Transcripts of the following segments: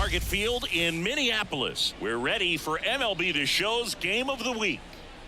Target Field in Minneapolis. We're ready for MLB The Show's Game of the Week.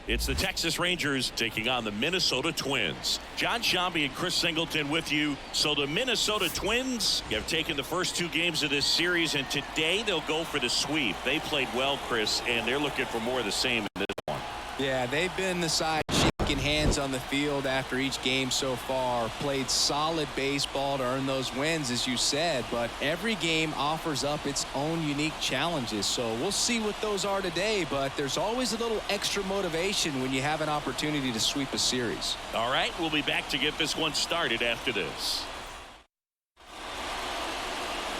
It's the Texas Rangers taking on the Minnesota Twins. John Shambi and Chris Singleton with you. So the Minnesota Twins have taken the first two games of this series, and today they'll go for the sweep. They played well, Chris, and they're looking for more of the same in this one. Yeah, they've been the side shaking hands on the field after each game so far. Played solid baseball to earn those wins, as you said, but every game offers up its own unique challenges. So we'll see what those are today, but there's always a little extra motivation when you have an opportunity to sweep a series. All right, we'll be back to get this one started after this.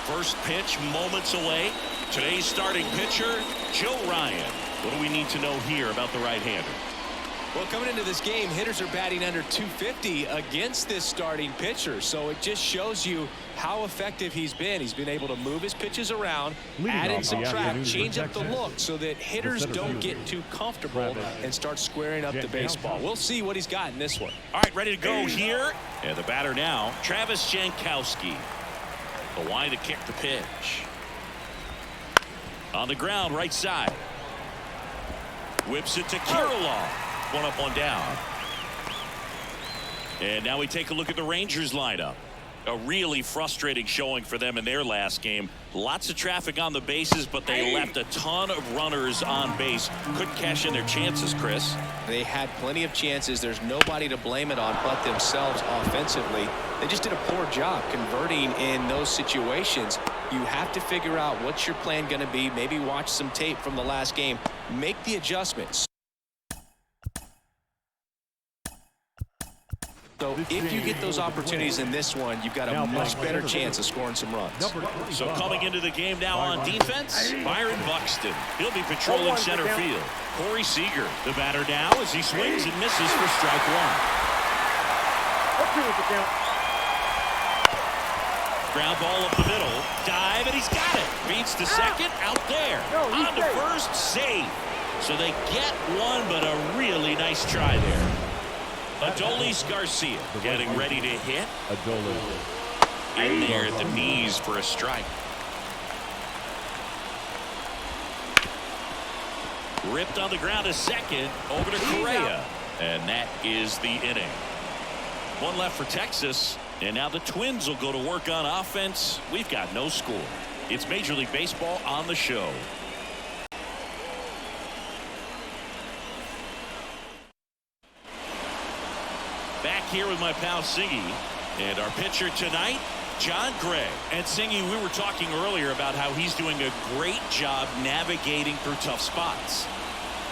First pitch moments away. Today's starting pitcher, Joe Ryan. What do we need to know here about the right-hander? Well, coming into this game, hitters are batting under 250 against this starting pitcher. So it just shows you how effective he's been. He's been able to move his pitches around, add and subtract, change up the look so that hitters don't get too comfortable and start squaring up the baseball. We'll see what he's got in this one. All right, ready to go here. And the batter now, Travis Jankowski. The line to kick the pitch. On the ground, right side. Whips it to Kirilloff. One up, one down. And now we take a look at the Rangers lineup. A really frustrating showing for them in their last game. Lots of traffic on the bases, but they left a ton of runners on base. Couldn't cash in their chances, Chris. They had plenty of chances. There's nobody to blame it on but themselves offensively. They just did a poor job converting in those situations. You have to figure out what's your plan going to be. Maybe watch some tape from the last game. Make the adjustments. So if you get those opportunities in this one, you've got a much better chance of scoring some runs. So coming into the game now on defense, Byron Buxton. He'll be patrolling center field. Corey Seager, the batter now as he swings and misses for strike one. Ground ball up the middle. Dive, and he's got it. Beats the second, out there. On to first, save. So they get one, but a really nice try there. Adolis Garcia getting ready to hit. In there at the knees for a strike. Ripped on the ground a second. Over to Correa. And that is the inning. One left for Texas. And now the Twins will go to work on offense. We've got no score. It's Major League Baseball on the show. Back here with my pal Singy, and our pitcher tonight, John Gray. And Singy, we were talking earlier about how he's doing a great job navigating through tough spots.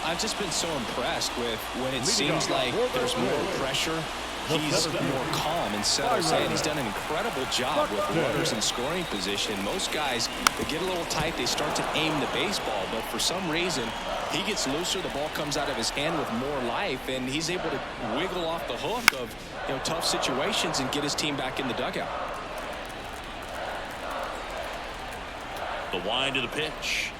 I've just been so impressed with when it seems like there's more pressure. He's more calm and settles in. He's done an incredible job with runners in scoring position. Most guys, they get a little tight, they start to aim the baseball, but for some reason, he gets looser, the ball comes out of his hand with more life, and he's able to wiggle off the hook of tough situations and get his team back in the dugout. The wind of the pitch.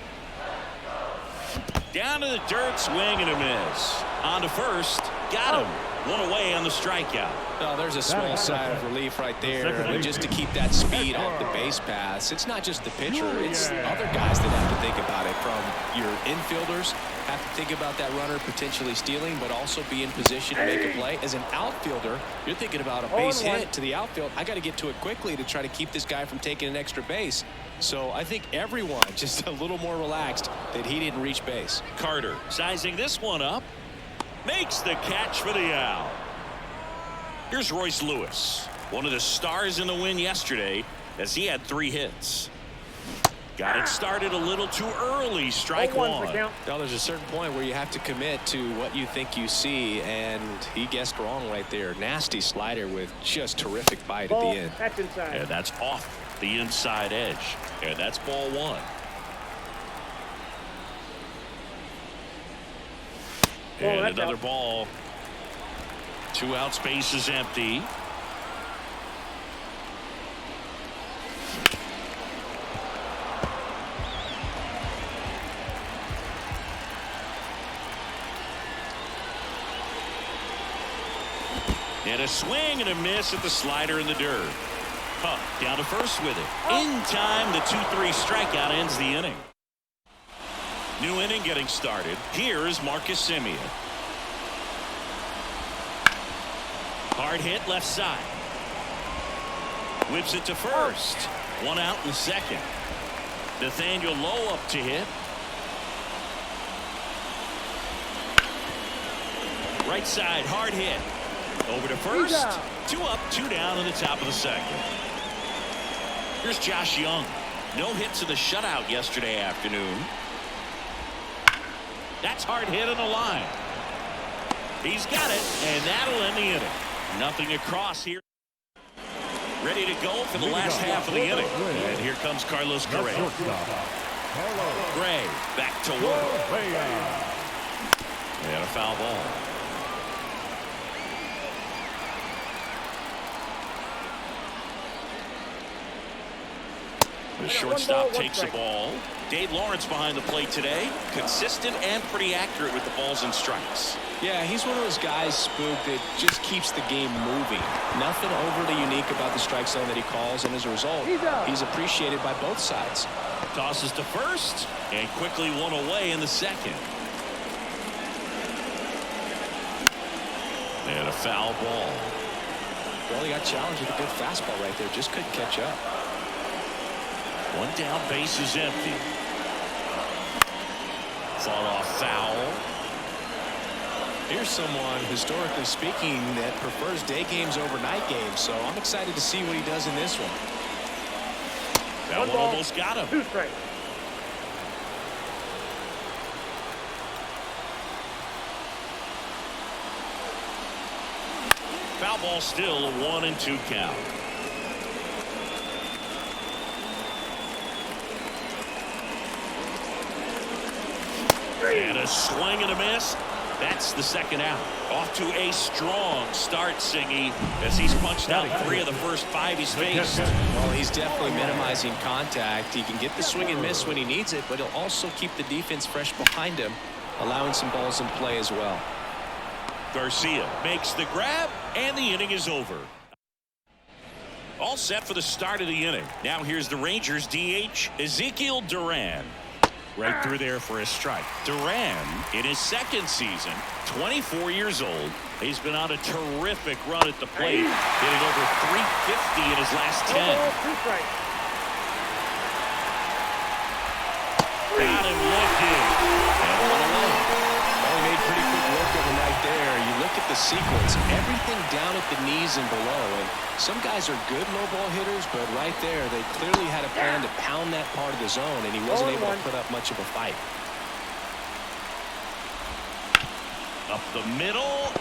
Down to the dirt, swing and a miss. On to first, got him. One away on the strikeout. Oh, there's a small sigh of relief right there. And just to keep that speed off the base paths. It's not just the pitcher. It's other guys that have to think about it. From your infielders have to think about that runner potentially stealing, but also be in position to make a play. As an outfielder, you're thinking about a base hit to the outfield. I got to get to it quickly to try to keep this guy from taking an extra base. So I think everyone just a little more relaxed that he didn't reach base. Carter sizing this one up. Makes the catch for the out. Here's Royce Lewis, one of the stars in the win yesterday, as he had 3 hits. Got it started a little too early. Strike one. Now there's a certain point where you have to commit to what you think you see, and he guessed wrong right there. Nasty slider with just terrific bite at the end. That's inside. And that's off the inside edge. And that's ball one. And another ball. 2 out, space is empty. And a swing and a miss at the slider in the dirt. Huff down to first with it. In time, the 2-3 strikeout ends the inning. New inning getting started. Here's Marcus Semien. Hard hit left side. Whips it to first. One out in second. Nathaniel Lowe up to hit. Right side, hard hit. Over to first. 2 up, 2 down in the top of the second. Here's Josh Young. No hits in the shutout yesterday afternoon. That's hard hit on the line. He's got it, and that'll end the inning. Nothing across here. Ready to go for the last half of the inning. And here comes Carlos Gray. Gray back to work. And a foul ball. The shortstop takes the ball. Dave Lawrence behind the plate today. Consistent and pretty accurate with the balls and strikes. Yeah, he's one of those guys, Spook, that just keeps the game moving. Nothing overly unique about the strike zone that he calls, and as a result, he's appreciated by both sides. Tosses to first, and quickly one away in the second. And a foul ball. Well, he got challenged with a good fastball right there. Just couldn't catch up. One down, base is empty. Fought off foul. Here's someone, historically speaking, that prefers day games over night games, so I'm excited to see what he does in this one. That one almost got him. 2 strikes. Foul ball still, a 1-2 count. And a swing and a miss. That's the second out. Off to a strong start, Singy, as he's punched out 3 of the first 5 he's faced. Well, he's definitely minimizing contact. He can get the swing and miss when he needs it, but he'll also keep the defense fresh behind him, allowing some balls in play as well. Garcia makes the grab, and the inning is over. All set for the start of the inning. Now here's the Rangers DH, Ezekiel Duran. Right through there for a strike. Duran, in his second season, 24 years old. He's been on a terrific run at the plate, hitting over .350 in his last 10. Got him looking. And one away. Well, he made pretty quick work of him right there. You look at the sequence, everything down at the knees and below. And some guys are good low ball hitters, but right there, they clearly had a plan to pound that part of the zone, and he wasn't able to put up much of a fight. Up the middle.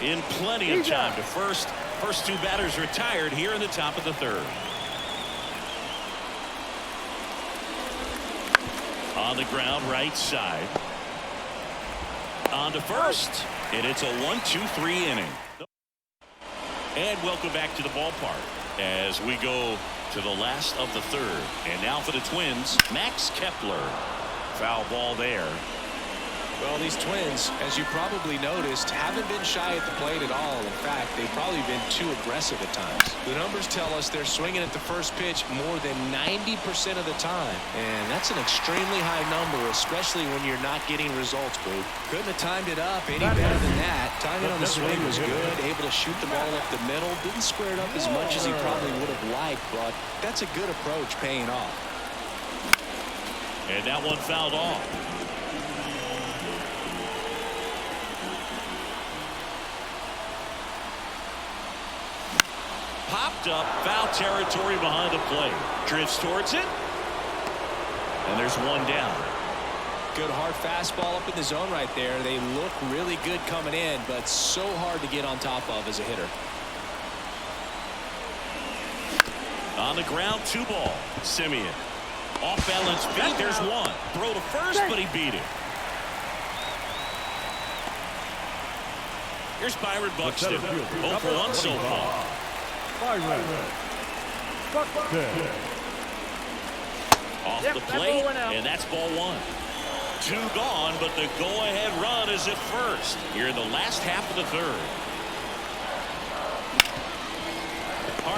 In plenty of time to first. First 2 batters retired here in the top of the third. On the ground, right side. On to first, and it's a 1-2-3 inning. And welcome back to the ballpark as we go to the last of the third. And now for the Twins, Max Kepler. Foul ball there. Well, these Twins, as you probably noticed, haven't been shy at the plate at all. In fact, they've probably been too aggressive at times. The numbers tell us they're swinging at the first pitch more than 90% of the time. And that's an extremely high number, especially when you're not getting results, Boo. Couldn't have timed it up any better than that. Timing on the swing was good, able to shoot the ball up the middle. Didn't square it up as much as he probably would have liked, but that's a good approach paying off. And that one fouled off. Popped up, foul territory behind the plate. Drifts towards it. And there's one down. Good hard fastball up in the zone right there. They look really good coming in, but so hard to get on top of as a hitter. On the ground, 2 ball. Semien. Off balance feet. There's one. Throw to first, but he beat it. Here's Byron Buxton. 0 for 1 so far. Off the plate, and that's ball 1. 2 gone, but the go-ahead run is at first here in the last half of the third.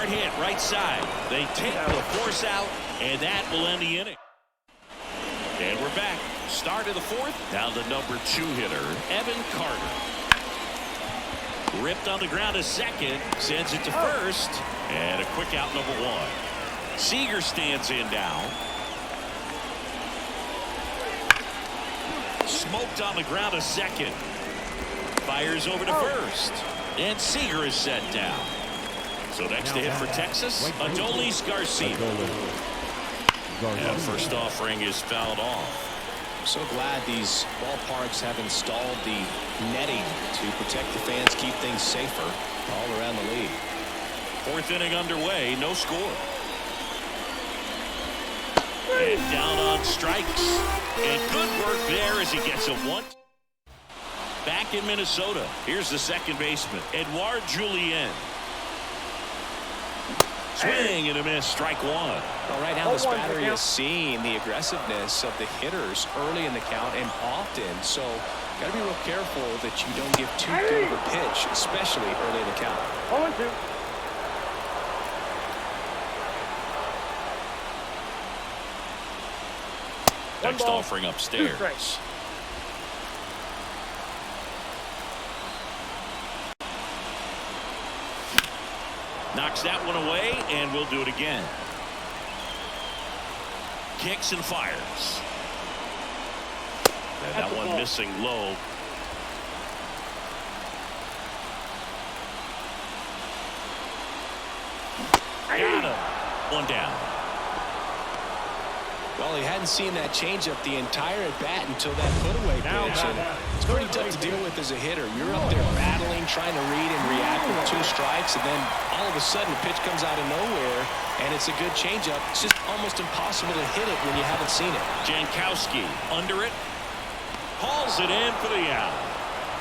hard hit right side. They take the force out, and that will end the inning. And we're back. Start of the fourth. Now the number 2 hitter, Evan Carter. Ripped on the ground to second. Sends it to first. And a quick out, number 1. Seager stands in now. Smoked on the ground to second. Fires over to first. And Seager is set down. So next to hit for Texas, Adolis Garcia. And first offering is fouled off. So glad these ballparks have installed the netting to protect the fans, keep things safer all around the league. Fourth inning underway, no score. And down on strikes. And good work there as he gets a 1. Back in Minnesota, here's the second baseman, Edouard Julien. Swing and a miss, strike 1. Well, right now this battery is seeing the aggressiveness of the hitters early in the count and often. So got to be real careful that you don't give too good of a pitch, especially early in the count. 0-2. Next offering upstairs. Knocks that one away, and we'll do it again. Kicks and fires. And that one missing low. Got him. One down. Well, he hadn't seen that changeup the entire at bat until that put-away pitch. And it's pretty tough to deal with as a hitter. You're up there battling, trying to read and react with 2 strikes, and then all of a sudden the pitch comes out of nowhere, and it's a good changeup. It's just almost impossible to hit it when you haven't seen it. Jankowski under it. Hauls it in for the out.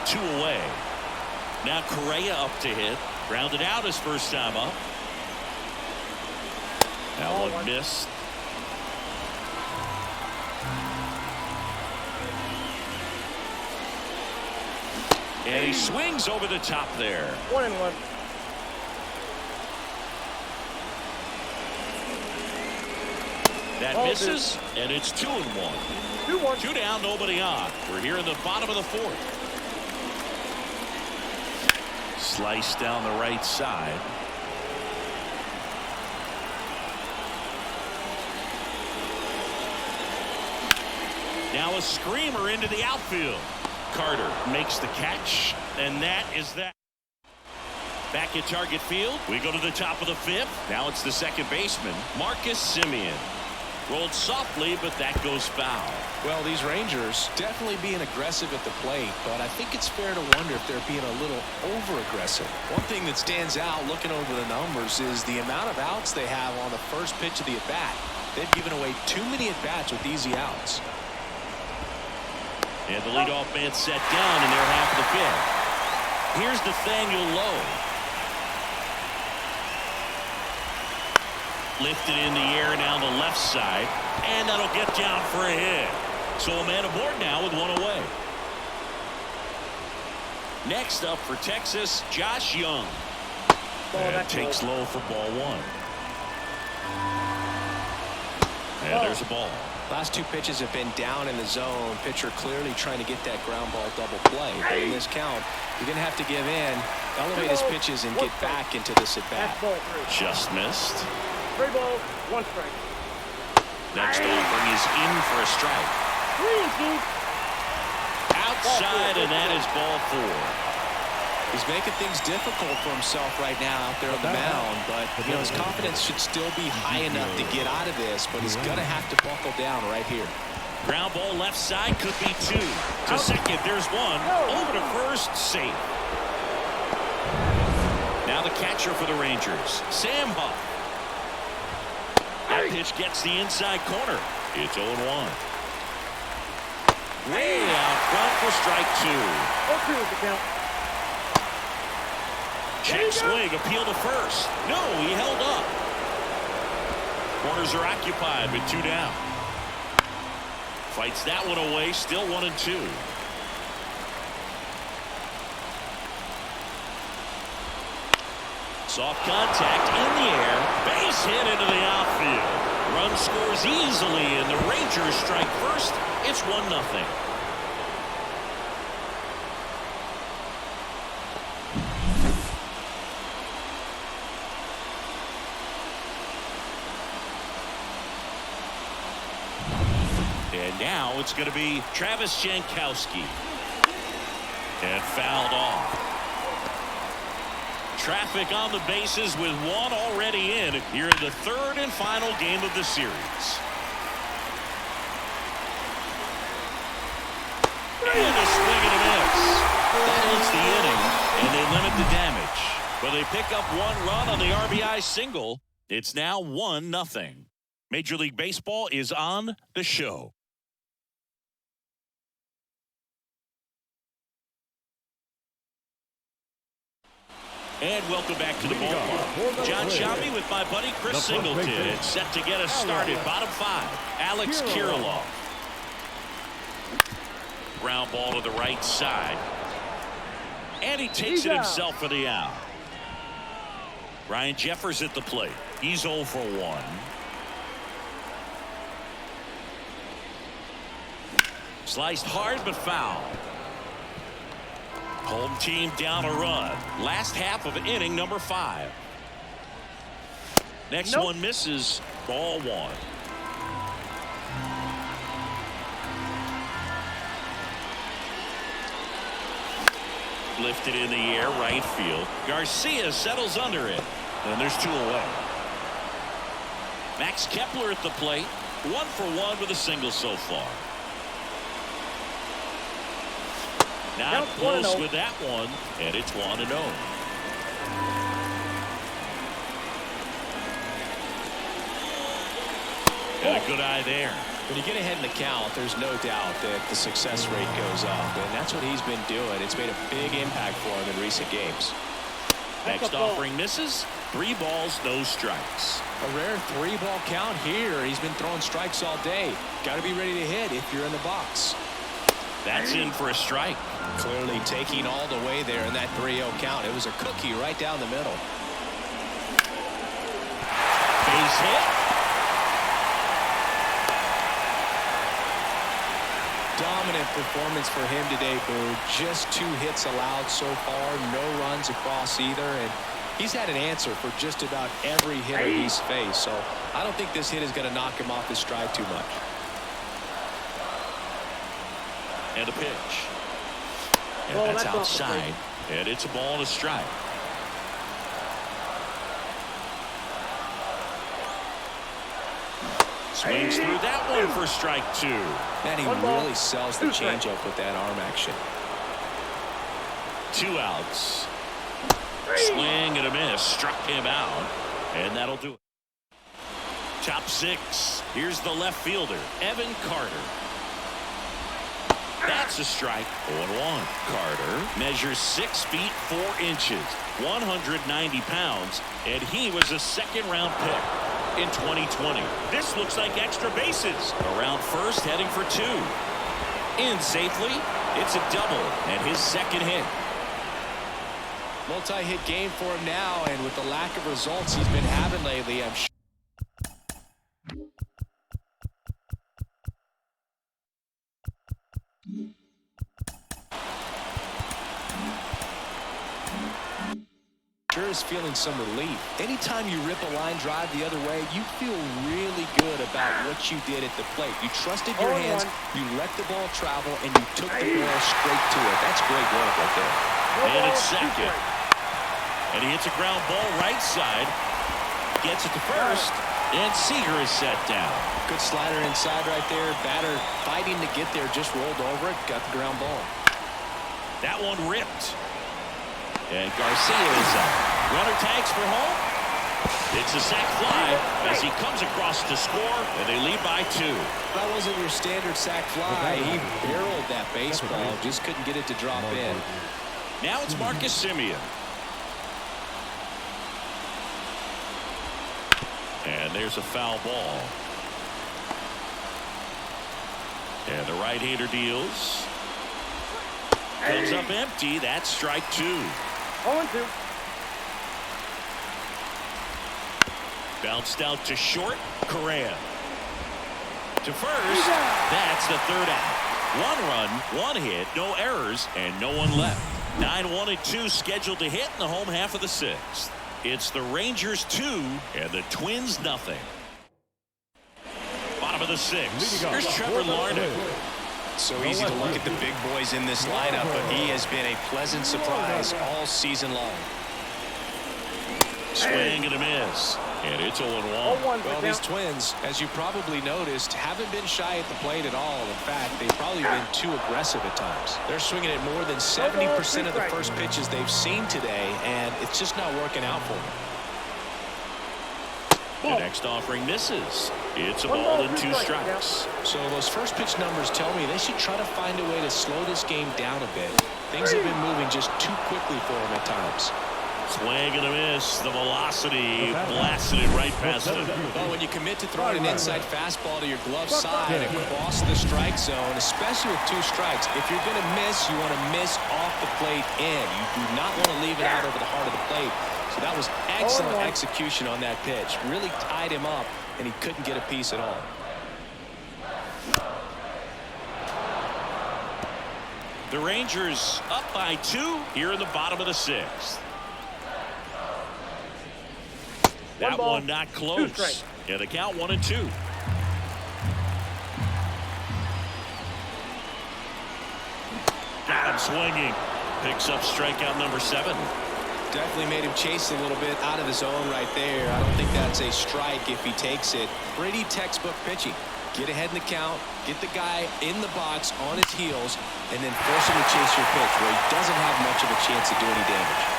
2 away. Now Correa up to hit. Grounded out his first time up. Now one missed. And he swings over the top there. 1-1. That misses, and it's 2-1. 2-1. 2 down, nobody on. We're here in the bottom of the 4th. Slice down the right side. Now a screamer into the outfield. Carter makes the catch, and that is that. Back at target field, we go to the top of the 5th. Now it's the second baseman, Marcus Semien. Rolled softly, but that goes foul. Well, these Rangers definitely being aggressive at the plate, but I think it's fair to wonder if they're being a little over-aggressive. One thing that stands out looking over the numbers is the amount of outs they have on the first pitch of the at-bat. They've given away too many at-bats with easy outs. And the leadoff man set down in their half of the 5th. Here's Nathaniel Lowe. Lifted in the air down the left side, and that'll get down for a hit. So a man aboard now with 1 away. Next up for Texas, Josh Young. And takes low for ball 1. And there's a ball. Last 2 pitches have been down in the zone. Pitcher clearly trying to get that ground ball double play. But in this count, you're going to have to give in, elevate his pitches, and get back into this at bat. Just missed. 3 balls, 1 strike. Next offering is in for a strike. Outside, and that is ball 4. He's making things difficult for himself right now out there on the mound, but you know his confidence should still be high enough to get out of this, but he's going to have to buckle down right here. Ground ball left side, could be 2. To second, there's 1. Over to first, safe. Now the catcher for the Rangers, Sam Huff. That pitch gets the inside corner. It's 0-1. Way out front for strike 2. 0-2 is the count. Check swing, appeal to first. No, he held up. Corners are occupied with 2 down. Fights that one away, still 1-2. Soft contact in the air. Base hit into the outfield. Run scores easily, and the Rangers strike first. It's 1-0. And now it's going to be Travis Jankowski. And fouled off. Traffic on the bases with one already in here in the third and final game of the series. And a swing and a miss. That ends the inning, and they limit the damage. But they pick up one run on the RBI single. It's now 1-0. Major League Baseball is on the show. And welcome back to the ballpark. John Shambi with my buddy Chris Singleton. It's set to get us started. Bottom 5, Alex Kirilloff. Ground ball to the right side. And he takes it himself for the out. Ryan Jeffers at the plate. He's 0 for 1. Sliced hard but foul. Home team down a run. Last half of inning number 5. Next one misses. Ball 1. Lifted in the air, right field. Garcia settles under it. And there's 2 away. Max Kepler at the plate. 1 for 1 with a single so far. Not close with that one, and it's 1-0. Got a good eye there. When you get ahead in the count, there's no doubt that the success rate goes up, and that's what he's been doing. It's made a big impact for him in recent games. Next offering misses. 3 balls, no strikes. A rare 3-ball count here. He's been throwing strikes all day. Got to be ready to hit if you're in the box. That's in for a strike. Clearly taking all the way there in that 3-0 count. It was a cookie right down the middle. Base hit. Dominant performance for him today, Boo. Just 2 hits allowed so far. No runs across either. And he's had an answer for just about every hitter he's faced. So I don't think this hit is going to knock him off his stride too much. And a pitch. And that's outside. And it's a ball and a strike. Swings through that one for strike 2. And he really sells the changeup with that arm action. 2 outs. Swing and a miss. Struck him out. And that'll do it. Top 6. Here's the left fielder, Evan Carter. That's a strike. 0-1. Carter measures 6 feet 4 inches, 190 pounds, and he was a 2nd-round pick in 2020. This looks like extra bases. Around first, heading for 2. In safely. It's a double and his 2nd hit. Multi-hit game for him now, and with the lack of results he's been having lately, I'm sure. Is feeling some relief. Anytime you rip a line drive the other way, you feel really good about what you did at the plate. You trusted your hands, you let the ball travel, and you took the ball straight to it. That's great work right there. And it's 2nd. And he hits a ground ball right side. Gets it to first. And Seager is set down. Good slider inside right there. Batter fighting to get there, just rolled over it, got the ground ball. That one ripped. And Garcia is out. Runner tags for home. It's a sac fly as he comes across to score, and they lead by 2. That wasn't your standard sac fly. He barreled that baseball, just couldn't get it to drop in. Now it's Marcus Semien. And there's a foul ball. And the right-hander deals. Comes up empty. That's strike 2. 0-2. Bounced out to short. Correa to first. That's the third out. 1 run, 1 hit, no errors, and no one left. 9-1-2 scheduled to hit in the home half of the 6th. It's the Rangers 2 and the Twins nothing. Bottom of the 6th. Here's Trevor Larnach. So easy to look at the big boys in this lineup, but he has been a pleasant surprise all season long. Swing and a miss. And it's 0-1. Well, these Twins, as you probably noticed, haven't been shy at the plate at all. In fact, they've probably been too aggressive at times. They're swinging at more than 70% of the first pitches they've seen today, and it's just not working out for them. The next offering misses. It's a ball and 2 strikes. So those first pitch numbers tell me they should try to find a way to slow this game down a bit. Things have been moving just too quickly for them at times. Swing and a miss. The velocity blasted it right past him. Well, when you commit to throwing an inside fastball to your glove side across the strike zone, especially with 2 strikes, if you're going to miss, you want to miss off the plate in. You do not want to leave it out over the heart of the plate. So that was excellent execution on that pitch. Really tied him up, and he couldn't get a piece at all. The Rangers up by 2 here in the bottom of the 6th. That one not close. Yeah, the count 1-2. Got him swinging. Picks up strikeout number 7. Definitely made him chase a little bit out of the zone right there. I don't think that's a strike if he takes it. Pretty textbook pitching. Get ahead in the count, get the guy in the box on his heels, and then force him to chase your pitch where he doesn't have much of a chance to do any damage.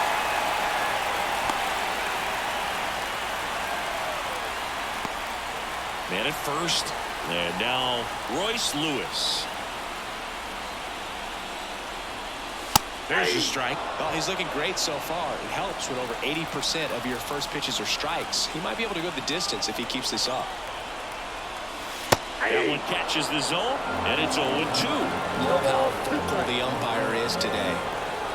Man at first, and now Royce Lewis. There's a strike. Well, he's looking great so far. It helps when over 80% of your first pitches are strikes. He might be able to go the distance if he keeps this up. That one catches the zone, and it's 0-2. Love how vocal the umpire is today.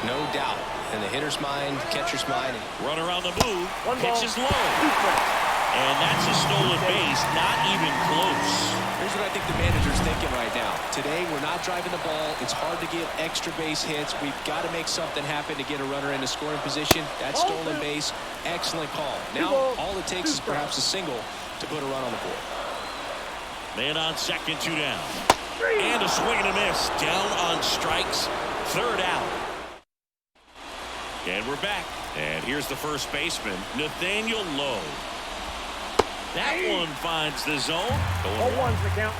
No doubt. In the hitter's mind, catcher's mind. Runner on the move. Pitch is low. And that's a stolen base, not even close. Here's what I think the manager's thinking right now. Today, we're not driving the ball. It's hard to get extra base hits. We've got to make something happen to get a runner into scoring position. That stolen base, excellent call. Now, all it takes is perhaps a single to put a run on the board. Man on second, 2 down. And a swing and a miss. Down on strikes, 3rd out. And we're back. And here's the first baseman, Nathaniel Lowe. That one finds the zone. 0-1's the count.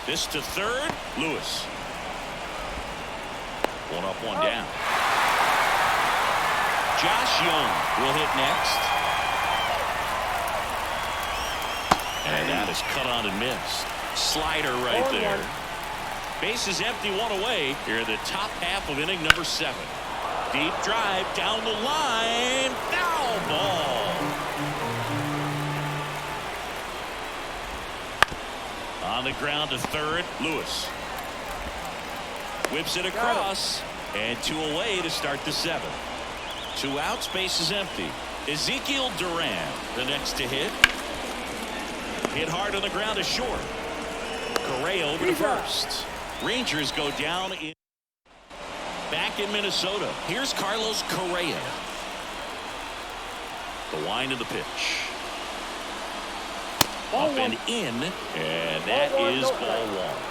This to 3rd, Lewis. 1 up, 1 down. Josh Young will hit next. And that is cut on and missed. Slider right there. Base is empty, 1 away here in the top half of inning number 7. Deep drive down the line. Foul ball. On the ground to 3rd, Lewis. Whips it across. And 2 away to start the 7th. 2 outs, base is empty. Ezekiel Duran, the next to hit. Hit hard on the ground to short. Correa over to first. Rangers go down in. Back in Minnesota. Here's Carlos Correa. The wind of the pitch. Up and in. And that is ball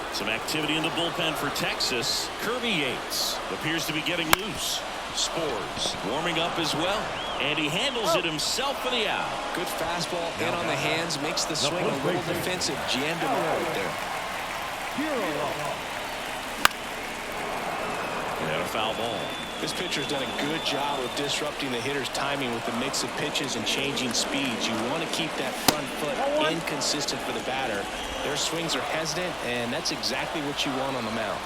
1. Some activity in the bullpen for Texas. Kirby Yates appears to be getting loose. Spores warming up as well. And he handles it himself for the out. Good fastball in on the hands. Makes the swing a little defensive. Jammed him up right there. And a foul ball. This pitcher's done a good job of disrupting the hitter's timing with the mix of pitches and changing speeds. You want to keep that front foot inconsistent for the batter. Their swings are hesitant, and that's exactly what you want on the mound.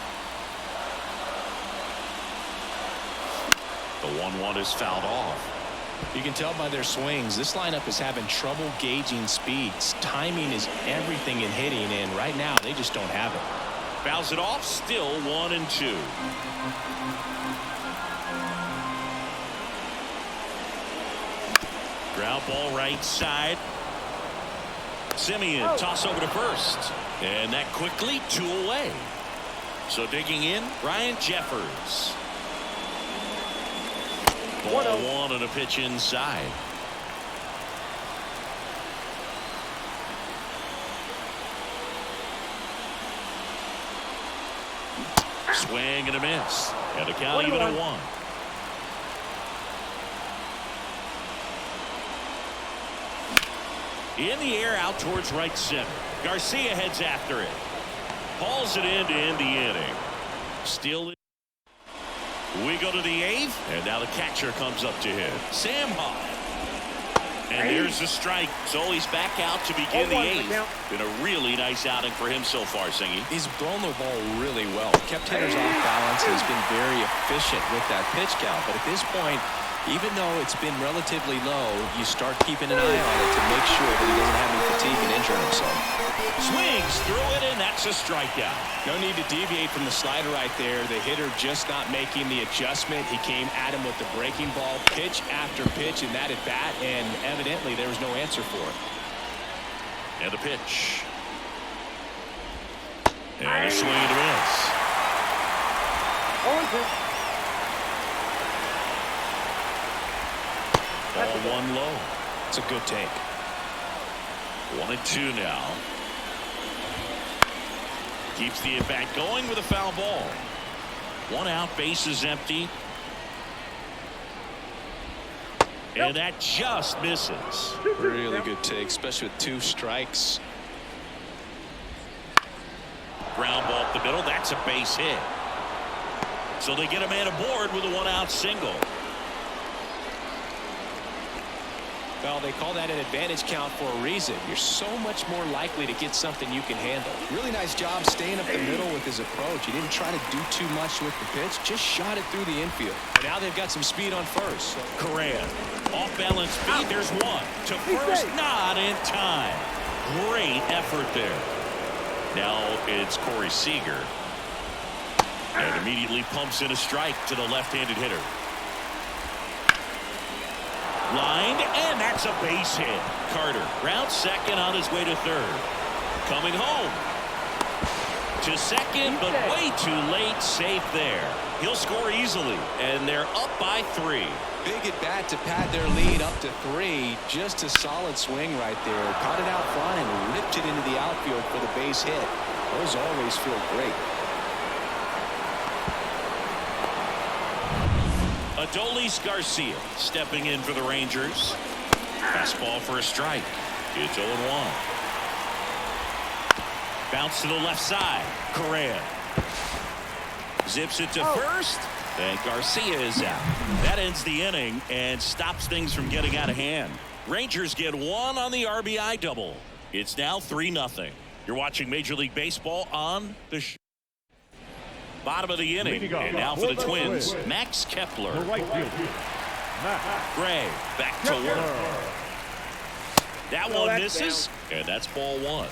The 1-1 is fouled off. You can tell by their swings, this lineup is having trouble gauging speeds. Timing is everything in hitting, and right now they just don't have it. Fouls it off, still 1-2. Ground ball right side. Simeon toss over to first. And that quickly 2 away. So digging in, Ryan Jeffers. Ball 1 on a pitch inside. Swing and a miss. And a count even at 1. In the air out towards right center. Garcia heads after it. Hauls it in to end the inning. Still in. We go to the 8th, and now the catcher comes up to hit. Sam Huff. And there's the strike. So he's back out to begin the 8th. Been a really nice outing for him so far, Singy. He's blown the ball really well. Kept hitters off balance. He's been very efficient with that pitch count. But at this point, even though it's been relatively low, you start keeping an eye on it to make sure that he doesn't have any fatigue and injure himself. Swings through it, and that's a strikeout. No need to deviate from the slider right there. The hitter just not making the adjustment. He came at him with the breaking ball, pitch after pitch in that at bat, and evidently there was no answer for it. And a pitch. And a swing and a miss. 0-2. Ball 1 low. It's a good take. 1-2 now. Keeps the at bat going with a foul ball. 1 out, base is empty. And that just misses. Really good take, especially with 2 strikes. Ground ball up the middle. That's a base hit. So they get a man aboard with a 1 out single. Well, they call that an advantage count for a reason. You're so much more likely to get something you can handle. Really nice job staying up the middle with his approach. He didn't try to do too much with the pitch, just shot it through the infield. And now they've got some speed on first. So. Correa, off balance speed. There's 1 to first, not in time. Great effort there. Now it's Corey Seager, and immediately pumps in a strike to the left-handed hitter. Lined, and that's a base hit. Carter round second on his way to third. Coming home to second, but way too late. Safe there. He'll score easily, and they're up by 3. Big at bat to pad their lead up to 3. Just a solid swing right there. Caught it out front and ripped it into the outfield for the base hit. Those always feel great. Adolis Garcia stepping in for the Rangers. Fastball for a strike. It's 0-1. Bounce to the left side. Correa zips it to first, and Garcia is out. That ends the inning and stops things from getting out of hand. Rangers get 1 on the RBI double. It's now 3-0. You're watching Major League Baseball on the bottom of the inning. And now for the Twins, Max Kepler. Gray back to work. That one misses, and that's ball 1.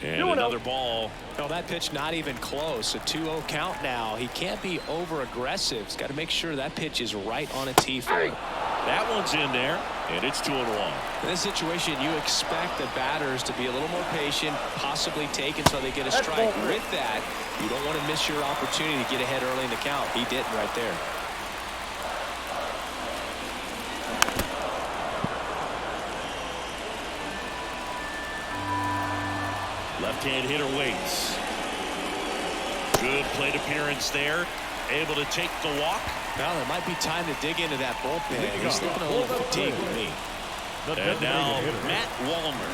And another ball. No, that pitch not even close. A 2-0 count now. He can't be over aggressive. He's got to make sure that pitch is right on a tee for him. That one's in there, and it's 2-1. In this situation, you expect the batters to be a little more patient, possibly take until they get a strike. With that, you don't want to miss your opportunity to get ahead early in the count. He didn't right there. Left-hand hitter waits. Good plate appearance there. Able to take the walk. Well, it might be time to dig into that bullpen. He's looking a little fatigued with me. And now Matt Wallner.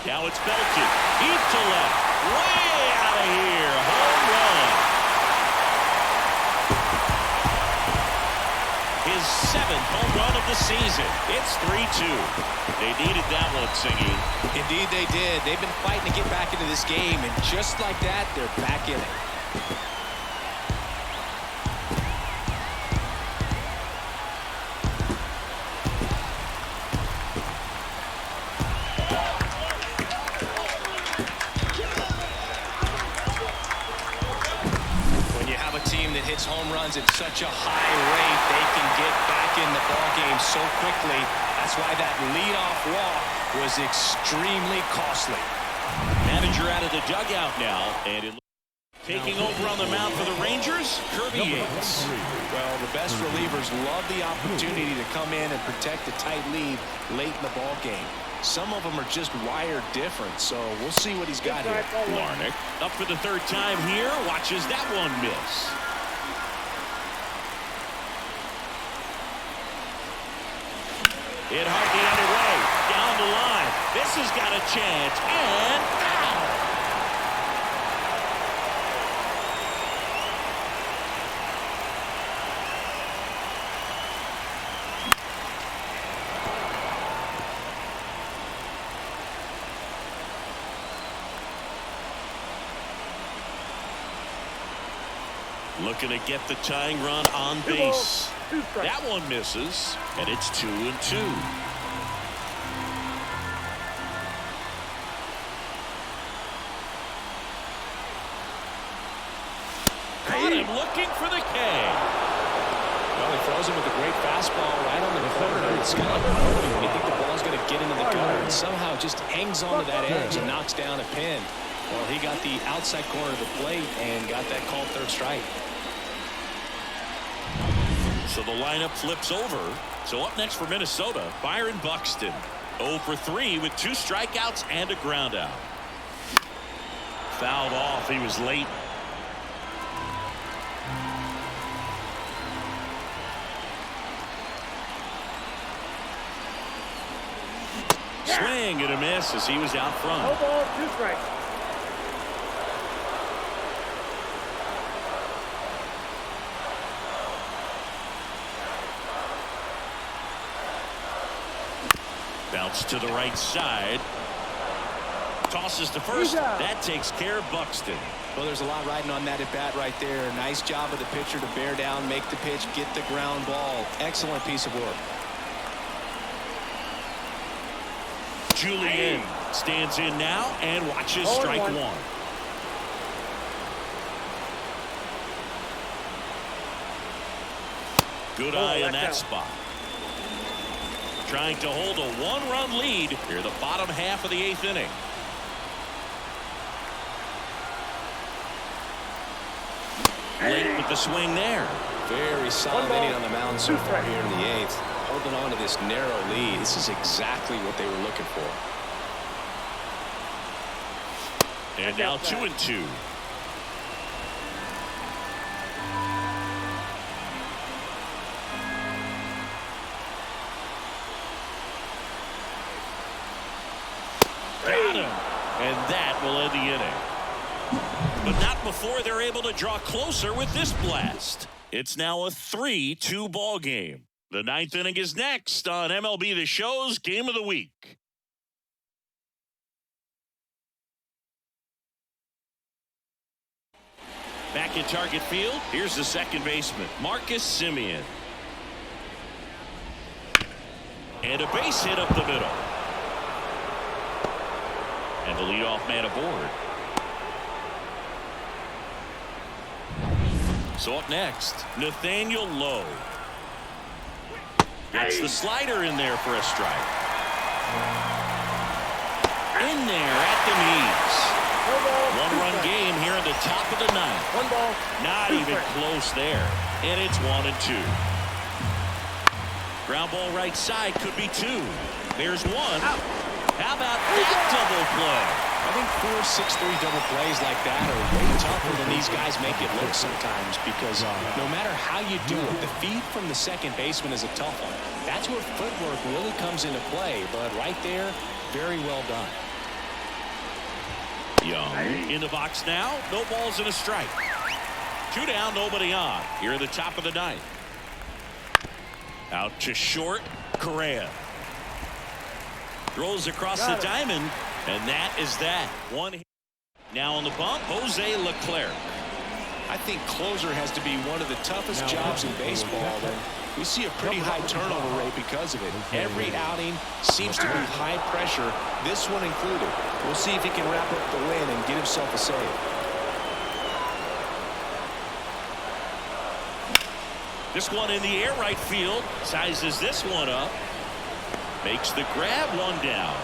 Now it's belted. Deep to left. Way out of here. Home run. His 7th home run of the season. It's 3-2. They needed that one, Singy. Indeed they did. They've been fighting to get back into this game, and just like that, they're back in it. hits home runs at such a high rate, they can get back in the ball game so quickly. That's why that leadoff walk was extremely costly. Manager out of the dugout now, and taking over on the mound for the Rangers, Kirby Yates. Well, the best relievers love the opportunity to come in and protect a tight lead late in the ball game. Some of them are just wired different, so we'll see what he's got here. Larnick up for the third time here, watches that one miss. It hardly underway, down the line. This has got a chance, and out. Looking to get the tying run on base. That one misses, and it's 2-2. Caught him looking for the K. Well, he throws him with a great fastball right on the corner. It's kind of hoping. You think the ball's going to get into the gutter, and somehow just hangs onto that edge and knocks down a pin. Well, he got the outside corner of the plate and got that called third strike. So the lineup flips over. So up next for Minnesota, Byron Buxton. 0 for 3 with 2 strikeouts and a ground out. Fouled off. He was late. Swing and a miss as he was out front. No ball, 2 strikes. Bounce to the right side. Tosses to first. That takes care of Buxton. Well, there's a lot riding on that at bat right there. Nice job of the pitcher to bear down, make the pitch, get the ground ball. Excellent piece of work. Julian stands in now and watches strike 1. Good eye on that spot. Trying to hold a 1-run lead here the bottom half of the 8th inning. Late with the swing there. Very solid inning on the mound so far here in the 8th. Holding on to this narrow lead. This is exactly what they were looking for. And now 2-2. Got him. And that will end the inning. But not before they're able to draw closer with this blast. It's now a 3-2 ball game. The 9th inning is next on MLB The Show's Game of the Week. Back in target field, here's the second baseman, Marcus Semien. And a base hit up the middle. And the leadoff man aboard. So up next, Nathaniel Lowe. Gets the slider in there for a strike. In there at the knees. 1-run game here in the top of the 9th. 1 ball. Not even close there. And it's 1-2. Ground ball right side could be 2. There's 1. How about that double play? I think 4-6-3 double plays like that are way tougher than these guys make it look sometimes, because no matter how you do it, the feed from the second baseman is a tough one. That's where footwork really comes into play, but right there, very well done. Young in the box now. No balls and a strike. 2 down, nobody on. Here at the top of the 9th. Out to short, Correa. Throws across the diamond, and that is that. 1 hit. Now on the bump, Jose Leclerc. I think closer has to be one of the toughest jobs in baseball. And we see a pretty high turnover rate because of it. Every outing seems to be high pressure, this one included. We'll see if he can wrap up the win and get himself a save. This one in the air right field. Sizes this one up. Makes the grab, one down.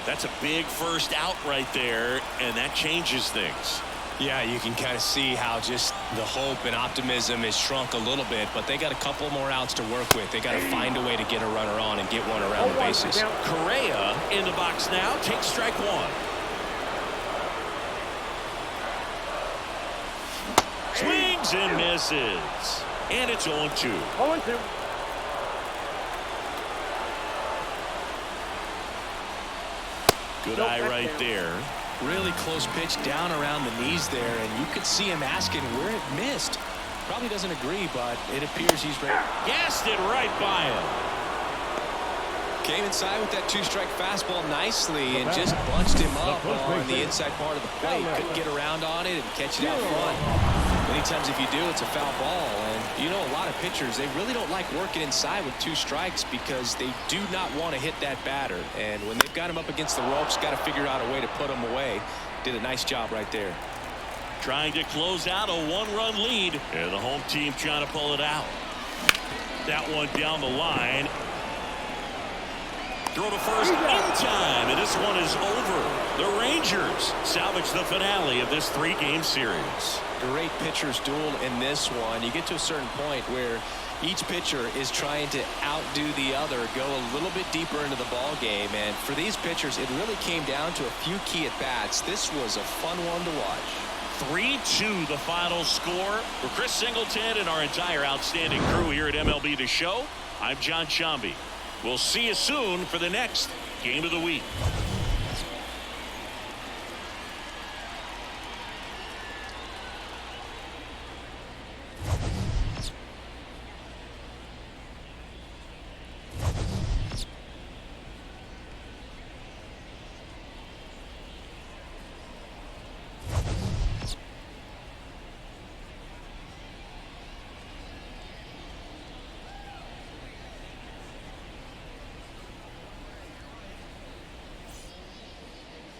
That's a big first out right there, and that changes things. Yeah, you can kind of see how just the hope and optimism is shrunk a little bit, but they got a couple more outs to work with. They got to find a way to get a runner on and get one around the bases. Correa in the box now. Takes strike one. Swings and misses. And it's 0-2. 0-2. Good eye right there. Really close pitch down around the knees there, and you could see him asking where it missed. Probably doesn't agree, but it appears he's ready. Gassed it right by him. Came inside with that two-strike fastball nicely and just bunched him up on the inside part of the plate. Couldn't get around on it and catch it out front. Many times if you do, it's a foul ball. And you know, a lot of pitchers, they really don't like working inside with two strikes because they do not want to hit that batter. And when they've got him up against the ropes, got to figure out a way to put him away. Did a nice job right there. Trying to close out a one-run lead. And the home team trying to pull it out. That one down the line. Throw to first in time, and this one is over. The Rangers salvage the finale of this three-game series. Great pitchers duel in this one. You get to a certain point where each pitcher is trying to outdo the other, go a little bit deeper into the ball game, and for these pitchers, it really came down to a few key at-bats. This was a fun one to watch. 3-2 the final score. For Chris Singleton and our entire outstanding crew here at MLB The Show, I'm John Sciambi. We'll see you soon for the next Game of the Week.